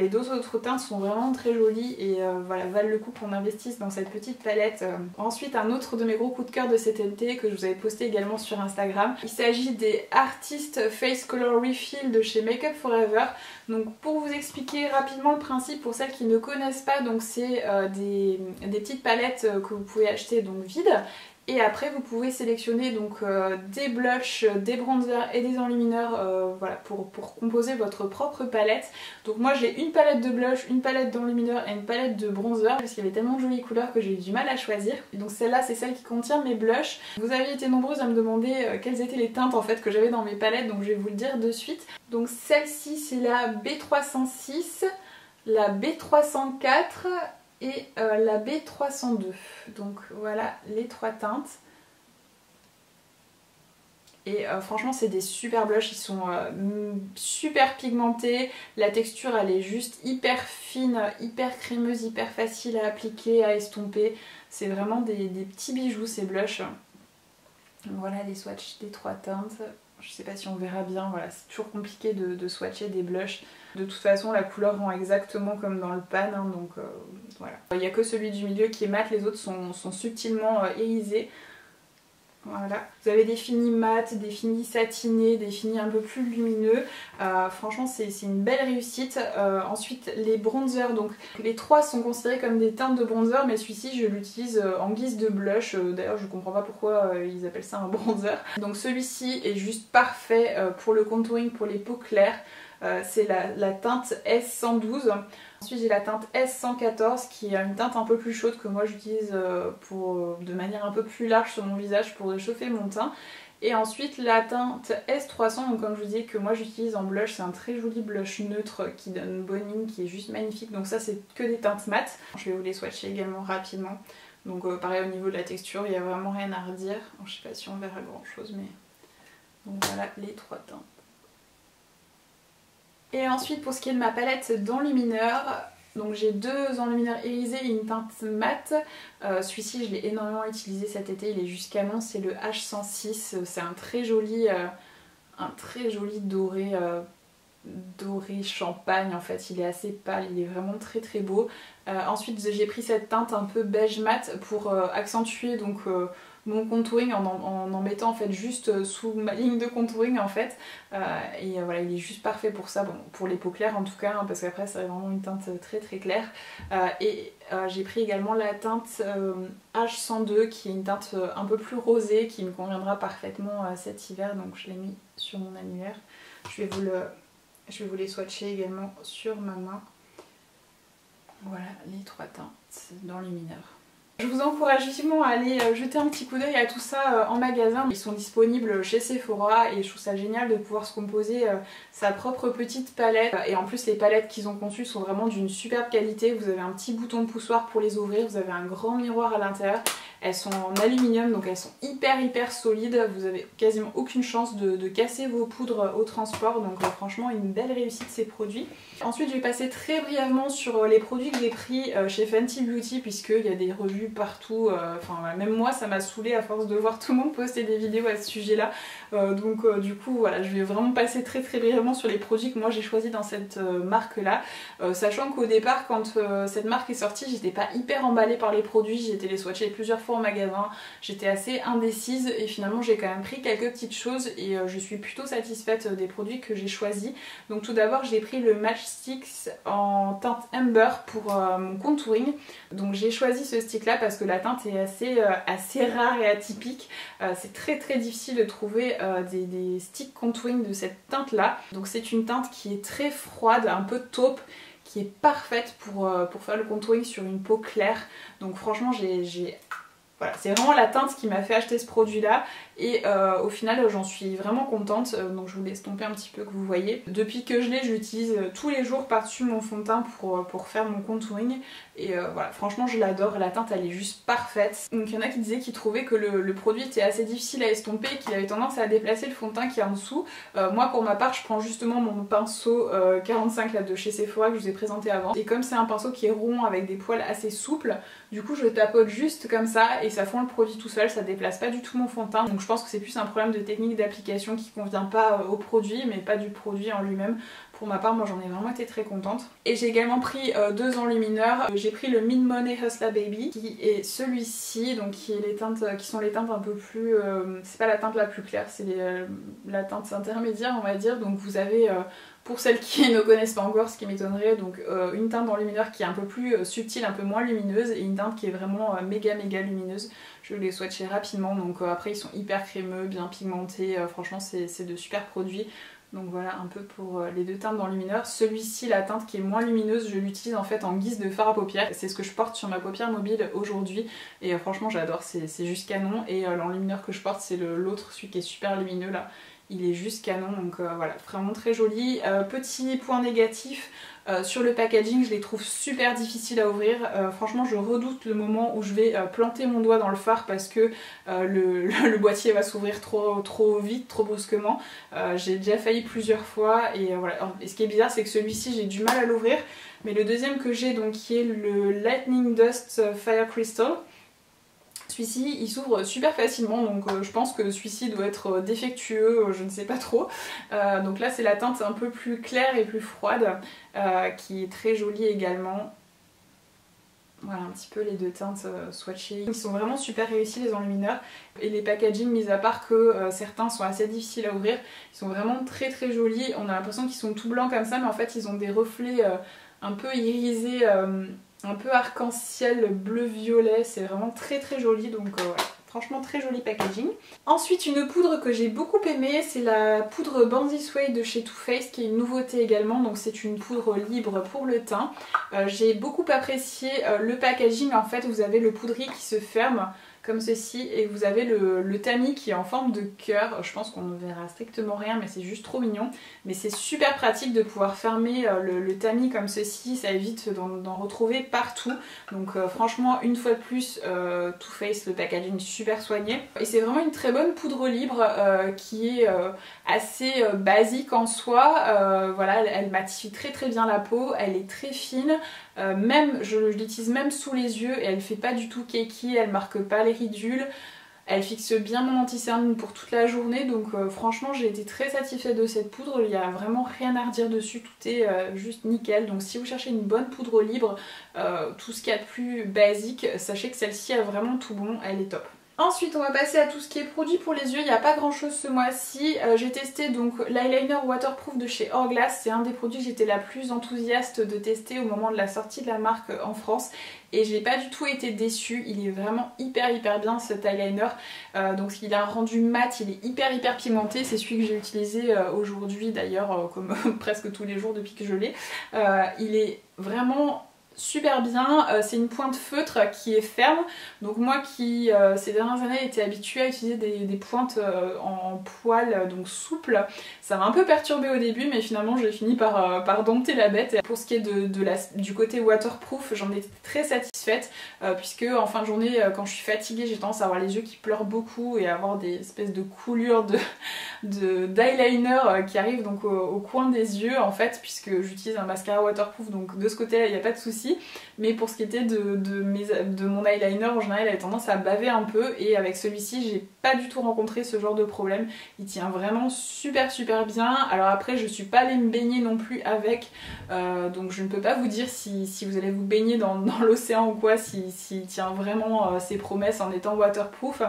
les deux autres teintes sont vraiment très jolies et voilà, valent le coup qu'on investisse dans cette petite palette. Ensuite un autre de mes gros coups de cœur de cet été que je vous avais posté également sur Instagram, il s'agit des Artist Face Color Refill de chez Make Up For Ever. Donc pour vous expliquer rapidement le principe pour celles qui ne connaissent pas, donc c'est des petites palettes que vous pouvez acheter donc vides. Et après vous pouvez sélectionner donc des blushs, des bronzers et des enlumineurs voilà, pour composer votre propre palette. Donc moi j'ai une palette de blush, une palette d'enlumineur et une palette de bronzer parce qu'il y avait tellement de jolies couleurs que j'ai eu du mal à choisir. Et donc celle-là c'est celle qui contient mes blushs. Vous avez été nombreuses à me demander quelles étaient les teintes en fait que j'avais dans mes palettes, donc je vais vous le dire de suite. Donc celle-ci c'est la B306, la B304 et la B302. Donc voilà les trois teintes. Et franchement c'est des super blushs, ils sont super pigmentés, la texture elle est juste hyper fine, hyper crémeuse, hyper facile à appliquer, à estomper. C'est vraiment des petits bijoux ces blushs. Donc voilà les swatchs des trois teintes. Je sais pas si on verra bien, voilà, c'est toujours compliqué de swatcher des blushs. De toute façon la couleur rend exactement comme dans le pan, hein, donc voilà. Il n'y a que celui du milieu qui est mat, les autres sont subtilement irisés. Voilà. Vous avez des finis mat, des finis satinés, des finis un peu plus lumineux. Franchement c'est une belle réussite. Ensuite les bronzers, donc les trois sont considérés comme des teintes de bronzer, mais celui-ci je l'utilise en guise de blush. D'ailleurs je comprends pas pourquoi ils appellent ça un bronzer. Donc celui-ci est juste parfait pour le contouring pour les peaux claires. C'est la teinte S112. Ensuite j'ai la teinte S114 qui est une teinte un peu plus chaude que moi j'utilise de manière un peu plus large sur mon visage pour réchauffer mon teint. Et ensuite la teinte S300, donc comme je vous disais que moi j'utilise en blush, c'est un très joli blush neutre qui donne une bonne mine, qui est juste magnifique. Donc ça c'est que des teintes mat. Je vais vous les swatcher également rapidement. Donc pareil au niveau de la texture, il n'y a vraiment rien à redire. Je sais pas si on verra grand chose, mais donc voilà les trois teintes. Et ensuite pour ce qui est de ma palette d'enlumineurs, donc j'ai deux enlumineurs irisés et une teinte mat. Celui-ci je l'ai énormément utilisé cet été, il est juste canon, c'est le H106. C'est un très joli doré, doré champagne en fait, il est assez pâle, il est vraiment très beau. Ensuite j'ai pris cette teinte un peu beige mat pour accentuer donc mon contouring en mettant en fait juste sous ma ligne de contouring en fait. Et voilà, il est juste parfait pour ça, bon, pour les peaux claires en tout cas, hein, parce qu'après c'est vraiment une teinte très claire. J'ai pris également la teinte H102 qui est une teinte un peu plus rosée qui me conviendra parfaitement cet hiver, donc je l'ai mis sur mon annulaire. Je vais vous les swatcher également sur ma main. Voilà les trois teintes d'enlumineur. Je vous encourage vivement à aller jeter un petit coup d'œil à tout ça en magasin. Ils sont disponibles chez Sephora et je trouve ça génial de pouvoir se composer sa propre petite palette. Et en plus les palettes qu'ils ont conçues sont vraiment d'une superbe qualité. Vous avez un petit bouton de poussoir pour les ouvrir, vous avez un grand miroir à l'intérieur. Elles sont en aluminium donc elles sont hyper solides. Vous avez quasiment aucune chance de casser vos poudres au transport. Donc franchement une belle réussite ces produits. Ensuite je vais passer très brièvement sur les produits que j'ai pris chez Fenty Beauty puisqu'il y a des revues partout. Même moi ça m'a saoulée à force de voir tout le monde poster des vidéos à ce sujet là. Du coup voilà, je vais vraiment passer très brièvement sur les produits que moi j'ai choisis dans cette marque là. Sachant qu'au départ quand cette marque est sortie j'étais pas hyper emballée par les produits, j'ai été les swatcher plusieurs fois fois en magasin, j'étais assez indécise et finalement j'ai quand même pris quelques petites choses et je suis plutôt satisfaite des produits que j'ai choisis. Donc tout d'abord j'ai pris le Match Sticks en teinte Amber pour mon contouring. Donc j'ai choisi ce stick là parce que la teinte est assez rare et atypique. C'est très difficile de trouver des sticks contouring de cette teinte là. Donc c'est une teinte qui est très froide, un peu taupe, qui est parfaite pour faire le contouring sur une peau claire. Donc franchement voilà, c'est vraiment la teinte qui m'a fait acheter ce produit là et au final j'en suis vraiment contente. Donc je vous laisse tomber un petit peu que vous voyez. Depuis que je l'ai, j'utilise tous les jours par-dessus mon fond de teint pour faire mon contouring et voilà, franchement je l'adore, la teinte elle est juste parfaite. Donc il y en a qui disaient qu'ils trouvaient que le produit était assez difficile à estomper et qu'il avait tendance à déplacer le fond de teint qui est en dessous. Moi pour ma part je prends justement mon pinceau 45 là, de chez Sephora que je vous ai présenté avant et comme c'est un pinceau qui est rond avec des poils assez souples, du coup je tapote juste comme ça et ça fond le produit tout seul, ça déplace pas du tout mon fond de teint. Donc je pense que c'est plus un problème de technique d'application qui convient pas au produit mais pas du produit en lui-même. Pour ma part, moi j'en ai vraiment été très contente. Et j'ai également pris deux enlumineurs. J'ai pris le Mint Money Hustler Baby qui est celui-ci, donc qui sont les teintes un peu plus... c'est pas la teinte la plus claire, c'est la teinte intermédiaire on va dire. Donc vous avez... pour celles qui ne connaissent pas encore, ce qui m'étonnerait, donc une teinte d'enlumineur qui est un peu plus subtile, un peu moins lumineuse, et une teinte qui est vraiment méga lumineuse. Je les swatcher rapidement, donc après ils sont hyper crémeux, bien pigmentés, franchement c'est de super produits. Donc voilà un peu pour les deux teintes d'enlumineur. Celui-ci, la teinte qui est moins lumineuse, je l'utilise en fait en guise de fard à paupières. C'est ce que je porte sur ma paupière mobile aujourd'hui et franchement j'adore, c'est juste canon. Et l'enlumineur que je porte c'est l'autre, celui qui est super lumineux là. Il est juste canon, donc voilà, vraiment très joli. Petit point négatif, sur le packaging, je les trouve super difficiles à ouvrir. Franchement, je redoute le moment où je vais planter mon doigt dans le fard parce que le boîtier va s'ouvrir trop vite, trop brusquement. J'ai déjà failli plusieurs fois et voilà. Et ce qui est bizarre, c'est que celui-ci, j'ai du mal à l'ouvrir. Mais le deuxième que j'ai, donc qui est le Lightning Dust Fire Crystal, celui-ci il s'ouvre super facilement, donc je pense que celui-ci doit être défectueux, je ne sais pas trop. Donc là c'est la teinte un peu plus claire et plus froide, qui est très jolie également. Voilà un petit peu les deux teintes swatchées. Ils sont vraiment super réussis les enlumineurs. Et les packaging, mis à part que certains sont assez difficiles à ouvrir, ils sont vraiment très jolis. On a l'impression qu'ils sont tout blancs comme ça, mais en fait ils ont des reflets un peu irisés, un peu arc-en-ciel bleu-violet, c'est vraiment très joli, donc voilà. Franchement très joli packaging. Ensuite une poudre que j'ai beaucoup aimée, c'est la poudre Born This Way de chez Too Faced qui est une nouveauté également, donc c'est une poudre libre pour le teint. J'ai beaucoup apprécié le packaging, en fait vous avez le poudrier qui se ferme comme ceci et vous avez le tamis qui est en forme de cœur. Je pense qu'on ne verra strictement rien mais c'est juste trop mignon. Mais c'est super pratique de pouvoir fermer le tamis comme ceci, ça évite d'en retrouver partout. Donc franchement une fois de plus Too Faced, le packaging super soigné. Et c'est vraiment une très bonne poudre libre qui est assez basique en soi. Voilà, elle matifie très bien la peau, elle est très fine. Même, je l'utilise même sous les yeux et elle fait pas du tout cakey, elle marque pas les ridules. Elle fixe bien mon anti-cerne pour toute la journée, donc franchement j'ai été très satisfaite de cette poudre, il n'y a vraiment rien à redire dessus, tout est juste nickel. Donc si vous cherchez une bonne poudre libre, tout ce qu'il y a de plus basique, sachez que celle-ci a vraiment tout bon, elle est top. Ensuite on va passer à tout ce qui est produit pour les yeux, il n'y a pas grand chose ce mois-ci. J'ai testé donc l'eyeliner waterproof de chez Hourglass, c'est un des produits que j'étais la plus enthousiaste de tester au moment de la sortie de la marque en France. Et j'ai pas du tout été déçue, il est vraiment hyper bien cet eyeliner. Donc il a un rendu mat, il est hyper pigmenté, c'est celui que j'ai utilisé aujourd'hui d'ailleurs comme presque tous les jours depuis que je l'ai. Il est vraiment super bien, c'est une pointe feutre qui est ferme, donc moi qui ces dernières années était habituée à utiliser des pointes en poil donc souple, ça m'a un peu perturbée au début mais finalement j'ai fini par dompter la bête. Et pour ce qui est du côté waterproof, j'en étais très satisfaite puisque en fin de journée quand je suis fatiguée j'ai tendance à avoir les yeux qui pleurent beaucoup et à avoir des espèces de coulures d'eyeliner qui arrivent donc au coin des yeux en fait, puisque j'utilise un mascara waterproof, donc de ce côté là il n'y a pas de souci. aussi, mais pour ce qui était de mon eyeliner, en général il avait tendance à baver un peu, et avec celui-ci j'ai pas du tout rencontré ce genre de problème. Il tient vraiment super bien. Alors après je suis pas allée me baigner non plus avec, donc je ne peux pas vous dire si vous allez vous baigner dans l'océan ou quoi, s'il tient vraiment ses promesses en étant waterproof,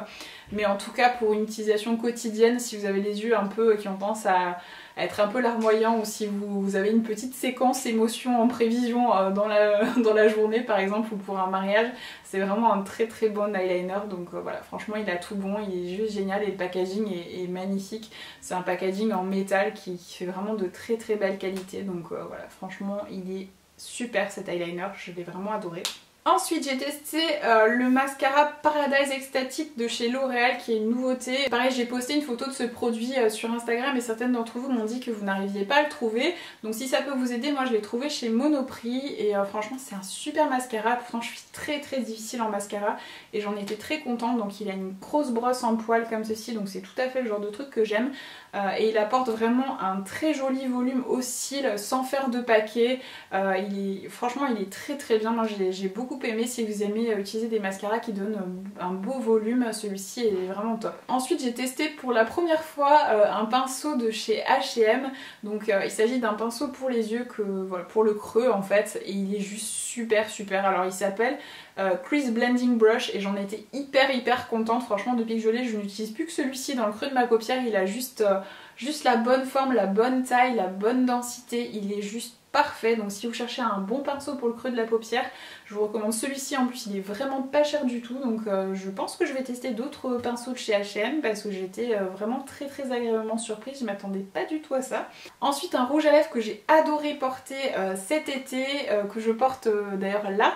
mais en tout cas pour une utilisation quotidienne, si vous avez les yeux un peu qui ont tendance à être un peu larmoyants, ou si vous avez une petite séquence émotion en prévision dans la journée par exemple, ou pour un mariage, c'est vraiment un très bon eyeliner. Donc voilà, franchement il a tout bon, il est juste génial, et le packaging est magnifique. C'est un packaging en métal qui fait vraiment de très belle qualité, donc voilà, franchement il est super cet eyeliner, je l'ai vraiment adoré. Ensuite j'ai testé le mascara Paradise Ecstatic de chez L'Oréal, qui est une nouveauté. Pareil, j'ai posté une photo de ce produit sur Instagram et certaines d'entre vous m'ont dit que vous n'arriviez pas à le trouver. Donc si ça peut vous aider, moi je l'ai trouvé chez Monoprix et franchement c'est un super mascara. Pourtant je suis très difficile en mascara et j'en étais très contente. Donc il a une grosse brosse en poil comme ceci, donc c'est tout à fait le genre de truc que j'aime. Et il apporte vraiment un très joli volume aux cils sans faire de paquet. Franchement il est très bien, moi j'ai beaucoup aimé. Si vous aimez utiliser des mascaras qui donnent un beau volume, celui-ci est vraiment top. Ensuite j'ai testé pour la première fois un pinceau de chez H&M. Donc il s'agit d'un pinceau pour les yeux, voilà, pour le creux en fait, et il est juste super. Alors il s'appelle Crease Blending Brush et j'en étais hyper contente. Franchement depuis que je l'ai, je n'utilise plus que celui-ci dans le creux de ma paupière. Il a juste la bonne forme, la bonne taille, la bonne densité, il est juste parfait. Donc si vous cherchez un bon pinceau pour le creux de la paupière, je vous recommande celui-ci. En plus il est vraiment pas cher du tout, donc je pense que je vais tester d'autres pinceaux de chez H&M parce que j'étais vraiment très agréablement surprise, je m'attendais pas du tout à ça. Ensuite un rouge à lèvres que j'ai adoré porter cet été, que je porte d'ailleurs là,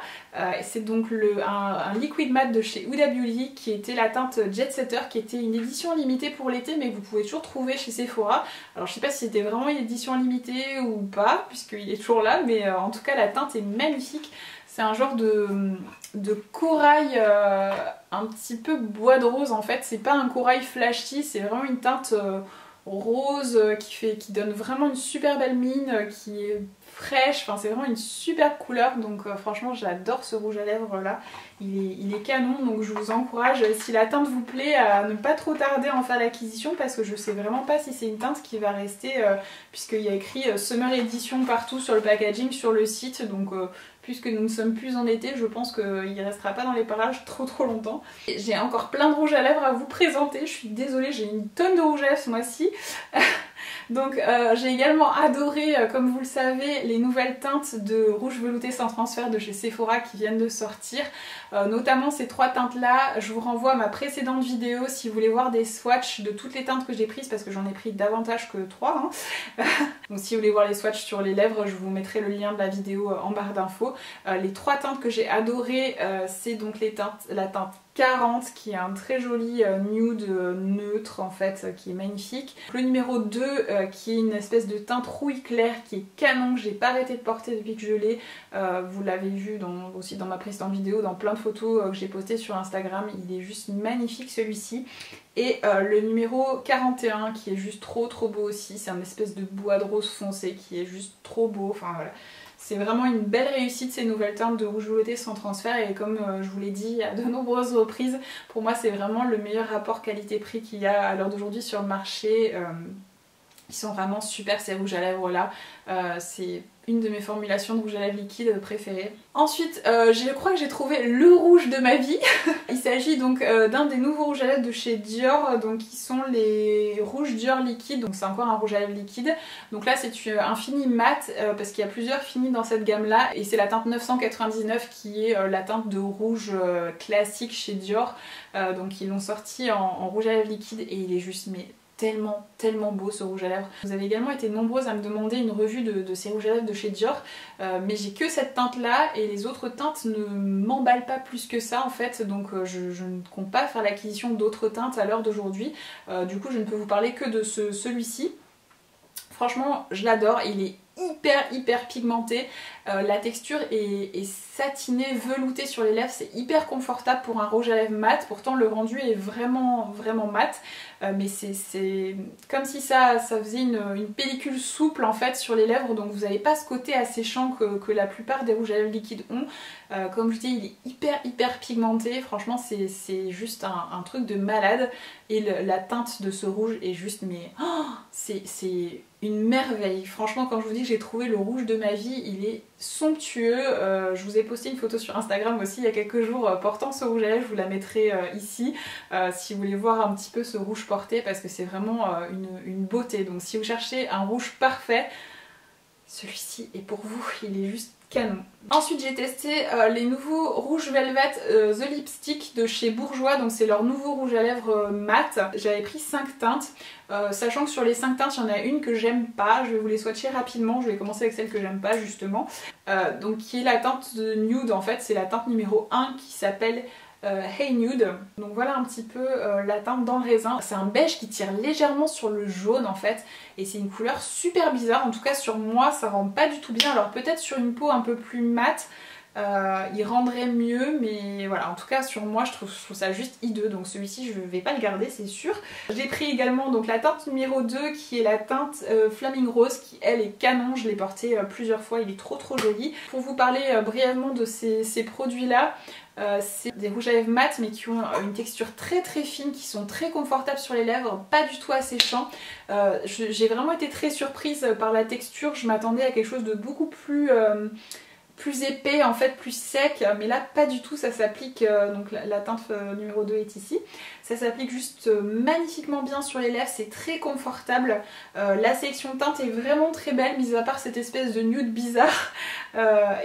c'est donc un liquid matte de chez Huda Beauty qui était la teinte Jet Setter, qui était une édition limitée pour l'été mais que vous pouvez toujours trouver chez Sephora. Alors je sais pas si c'était vraiment une édition limitée ou pas puisqu'il est toujours là, mais en tout cas la teinte est magnifique. C'est un genre de corail un petit peu bois de rose en fait. C'est pas un corail flashy, c'est vraiment une teinte rose qui donne vraiment une super belle mine, qui est fraîche. Enfin c'est vraiment une super couleur, donc franchement j'adore ce rouge à lèvres là. Il est canon, donc je vous encourage, si la teinte vous plaît, à ne pas trop tarder à en faire l'acquisition parce que je sais vraiment pas si c'est une teinte qui va rester, puisqu'il y a écrit Summer Edition partout sur le packaging, sur le site, donc puisque nous ne sommes plus en été, je pense qu'il ne restera pas dans les parages trop longtemps. J'ai encore plein de rouge à lèvres à vous présenter, je suis désolée, j'ai une tonne de rouge à lèvres ce mois-ci. Donc j'ai également adoré, comme vous le savez, les nouvelles teintes de rouge velouté sans transfert de chez Sephora qui viennent de sortir. Notamment ces trois teintes là, je vous renvoie à ma précédente vidéo si vous voulez voir des swatchs de toutes les teintes que j'ai prises, parce que j'en ai pris davantage que 3 hein. Donc si vous voulez voir les swatchs sur les lèvres, je vous mettrai le lien de la vidéo en barre d'infos. Les trois teintes que j'ai adorées, c'est donc la teinte 40 qui est un très joli nude neutre en fait, qui est magnifique. Le numéro 2 qui est une espèce de teinte rouille claire qui est canon, que j'ai pas arrêté de porter depuis que je l'ai. Vous l'avez vu aussi dans ma précédente vidéo, dans plein de photos que j'ai postées sur Instagram. Il est juste magnifique celui-ci. Et le numéro 41 qui est juste trop beau aussi. C'est un espèce de bois de rose foncé qui est juste trop beau. Enfin voilà. C'est vraiment une belle réussite ces nouvelles teintes de rouge velouté sans transfert, et comme je vous l'ai dit à de nombreuses reprises, pour moi c'est vraiment le meilleur rapport qualité-prix qu'il y a à l'heure d'aujourd'hui sur le marché. Ils sont vraiment super ces rouges à lèvres là, c'est une de mes formulations de rouge à lèvres liquide préférées. Ensuite je crois que j'ai trouvé le rouge de ma vie. Il s'agit donc d'un des nouveaux rouges à lèvres de chez Dior, donc qui sont les rouges Dior liquide, donc c'est encore un rouge à lèvres liquide. Donc là c'est un fini mat parce qu'il y a plusieurs finis dans cette gamme là, et c'est la teinte 999 qui est la teinte de rouge classique chez Dior. Donc ils l'ont sorti en rouge à lèvres liquide et il est juste tellement beau ce rouge à lèvres. Vous avez également été nombreuses à me demander une revue de ces rouges à lèvres de chez Dior, mais j'ai que cette teinte là et les autres teintes ne m'emballent pas plus que ça en fait, donc je ne compte pas faire l'acquisition d'autres teintes à l'heure d'aujourd'hui. Du coup je ne peux vous parler que de celui-ci. Franchement je l'adore, il est hyper pigmenté. La texture est satinée, veloutée sur les lèvres, c'est hyper confortable pour un rouge à lèvres mat. Pourtant le rendu est vraiment mat, mais c'est comme si ça faisait une pellicule souple en fait sur les lèvres, donc vous n'avez pas ce côté asséchant que la plupart des rouges à lèvres liquides ont. Comme je dis, il est hyper pigmenté, franchement c'est juste un truc de malade, et la teinte de ce rouge est juste, mais oh, c'est une merveille. Franchement, quand je vous dis que j'ai trouvé le rouge de ma vie, il est somptueux. Je vous ai posté une photo sur Instagram aussi il y a quelques jours portant ce rouge à lèvres, je vous la mettrai ici si vous voulez voir un petit peu ce rouge porté, parce que c'est vraiment une beauté. Donc si vous cherchez un rouge parfait, celui-ci est pour vous, il est juste canon. Ensuite j'ai testé les nouveaux rouges Velvet The Lipstick de chez Bourjois, donc c'est leur nouveau rouge à lèvres mat. J'avais pris 5 teintes, sachant que sur les 5 teintes il y en a une que j'aime pas, je vais vous les swatcher rapidement, je vais commencer avec celle que j'aime pas justement, donc qui est la teinte de Nude en fait, c'est la teinte numéro 1 qui s'appelle Hey Nude. Donc voilà un petit peu la teinte dans le raisin. C'est un beige qui tire légèrement sur le jaune en fait, et c'est une couleur super bizarre, en tout cas sur moi ça rend pas du tout bien. Alors peut-être sur une peau un peu plus mate il rendrait mieux, mais voilà, en tout cas sur moi je trouve ça juste hideux, donc celui-ci je vais pas le garder c'est sûr. J'ai pris également donc la teinte numéro 2 qui est la teinte Flaming Rose, qui elle est canon, je l'ai porté plusieurs fois, il est trop joli. Pour vous parler brièvement de ces produits là, c'est des rouges à lèvres mat mais qui ont une texture très fine, qui sont très confortables sur les lèvres, pas du tout asséchants. J'ai vraiment été très surprise par la texture, je m'attendais à quelque chose de beaucoup plus épais en fait, plus sec, mais là pas du tout, ça s'applique, donc la teinte numéro 2 est ici, ça s'applique juste magnifiquement bien sur les lèvres, c'est très confortable, la sélection de teintes est vraiment très belle, mis à part cette espèce de nude bizarre,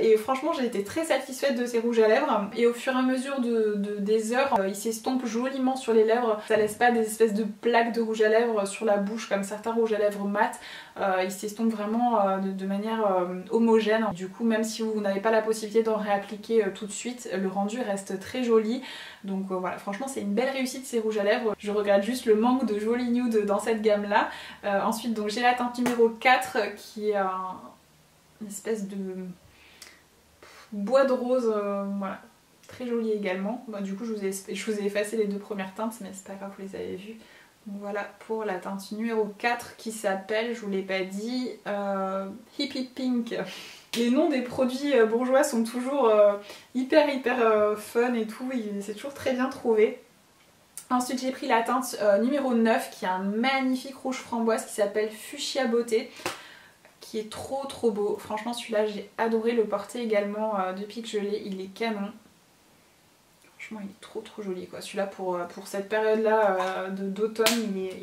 et franchement j'ai été très satisfaite de ces rouges à lèvres, et au fur et à mesure des heures, ils s'estompent joliment sur les lèvres, ça laisse pas des espèces de plaques de rouge à lèvres sur la bouche comme certains rouges à lèvres mat, ils s'estompent vraiment de manière homogène. Du coup même si vous n'avez pas la possibilité d'en réappliquer tout de suite, le rendu reste très joli. Donc voilà, franchement c'est une belle réussite ces rouges à lèvres. Je regrette juste le manque de jolis nude dans cette gamme là. Ensuite donc j'ai la teinte numéro 4 qui est une espèce de bois de rose, voilà, très jolie également. Bon, du coup je vous ai effacé les deux premières teintes, mais c'est pas grave, vous les avez vues. Donc voilà pour la teinte numéro 4 qui s'appelle, je vous l'ai pas dit, Hippie Pink. Les noms des produits bourgeois sont toujours hyper fun et tout, c'est toujours très bien trouvé. Ensuite j'ai pris la teinte numéro 9 qui est un magnifique rouge framboise qui s'appelle Fuchsia Beauté, qui est trop beau. Franchement celui-là j'ai adoré le porter également depuis que je l'ai, il est canon. Franchement il est trop joli quoi. Celui-là pour cette période là d'automne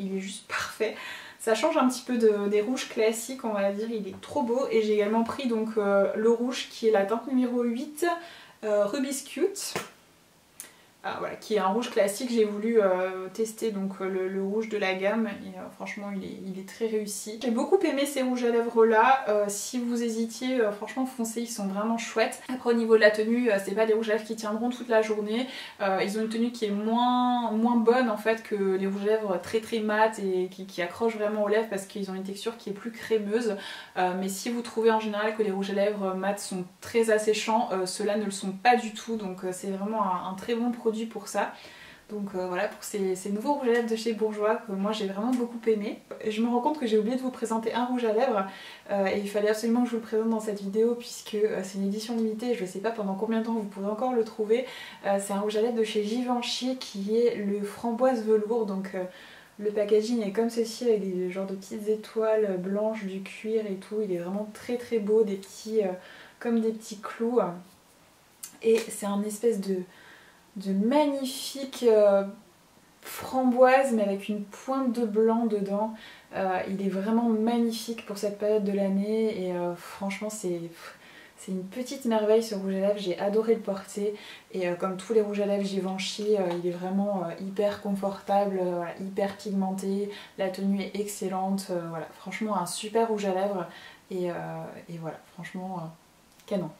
il est juste parfait. Ça change un petit peu des rouges classiques on va dire, il est trop beau. Et j'ai également pris donc le rouge qui est la teinte numéro 8, Rubiscute. Voilà, qui est un rouge classique, j'ai voulu tester donc le rouge de la gamme et franchement il est très réussi. J'ai beaucoup aimé ces rouges à lèvres là, si vous hésitiez franchement foncez, ils sont vraiment chouettes. Après au niveau de la tenue, c'est pas des rouges à lèvres qui tiendront toute la journée, ils ont une tenue qui est moins bonne en fait que les rouges à lèvres très mat et qui accrochent vraiment aux lèvres parce qu'ils ont une texture qui est plus crémeuse, mais si vous trouvez en général que les rouges à lèvres mat sont très asséchants, ceux-là ne le sont pas du tout, donc c'est vraiment un très bon produit pour ça. Donc voilà pour ces nouveaux rouges à lèvres de chez Bourjois que moi j'ai vraiment beaucoup aimé. Je me rends compte que j'ai oublié de vous présenter un rouge à lèvres et il fallait absolument que je vous le présente dans cette vidéo puisque c'est une édition limitée, je sais pas pendant combien de temps vous pourrez encore le trouver. C'est un rouge à lèvres de chez Givenchy qui est le framboise velours, donc le packaging est comme ceci avec des genres de petites étoiles blanches, du cuir et tout, il est vraiment très beau, des petits comme des petits clous, et c'est un espèce de magnifique framboise mais avec une pointe de blanc dedans. Il est vraiment magnifique pour cette période de l'année et franchement c'est une petite merveille ce rouge à lèvres, j'ai adoré le porter et comme tous les rouges à lèvres Givenchy, il est vraiment hyper confortable, hyper pigmenté, la tenue est excellente, voilà, franchement un super rouge à lèvres et voilà, franchement canon.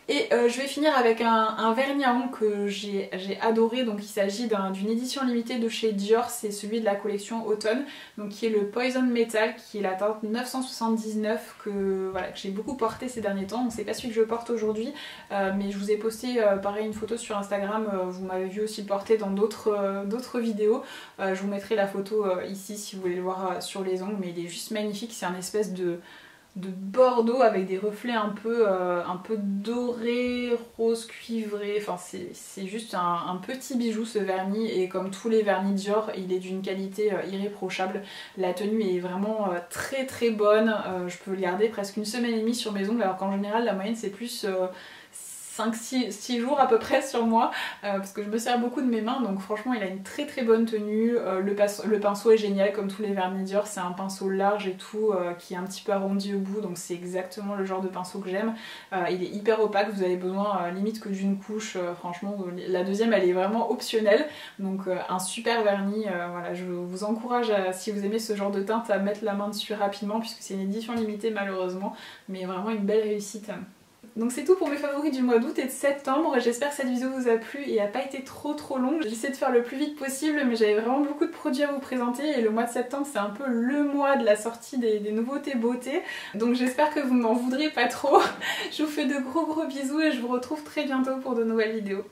Et je vais finir avec un vernis à ongles que j'ai adoré, donc il s'agit d'une édition limitée de chez Dior, c'est celui de la collection automne, donc qui est le Poison Metal, qui est la teinte 979 que j'ai beaucoup porté ces derniers temps. Donc c'est pas celui que je porte aujourd'hui, mais je vous ai posté pareil une photo sur Instagram, vous m'avez vu aussi le porter dans d'autres vidéos. Je vous mettrai la photo ici si vous voulez le voir sur les ongles, mais il est juste magnifique, c'est un espèce de bordeaux avec des reflets un peu dorés, rose cuivré, enfin c'est juste un petit bijou ce vernis, et comme tous les vernis Dior il est d'une qualité irréprochable. La tenue est vraiment très très bonne, je peux le garder presque une semaine et demie sur mes ongles, alors qu'en général la moyenne c'est plus 5-6 jours à peu près sur moi, parce que je me sers beaucoup de mes mains, donc franchement il a une très très bonne tenue. Le pinceau est génial comme tous les vernis Dior, c'est un pinceau large et tout, qui est un petit peu arrondi au bout, donc c'est exactement le genre de pinceau que j'aime. Il est hyper opaque, vous avez besoin limite que d'une couche, franchement la deuxième elle est vraiment optionnelle, donc un super vernis. Voilà, je vous encourage si vous aimez ce genre de teinte à mettre la main dessus rapidement, puisque c'est une édition limitée malheureusement, mais vraiment une belle réussite. Donc c'est tout pour mes favoris du mois d'août et de septembre. J'espère que cette vidéo vous a plu et n'a pas été trop longue. J'essaie de faire le plus vite possible, mais j'avais vraiment beaucoup de produits à vous présenter, et le mois de septembre c'est un peu le mois de la sortie des nouveautés beauté. Donc j'espère que vous ne m'en voudrez pas trop. Je vous fais de gros bisous et je vous retrouve très bientôt pour de nouvelles vidéos.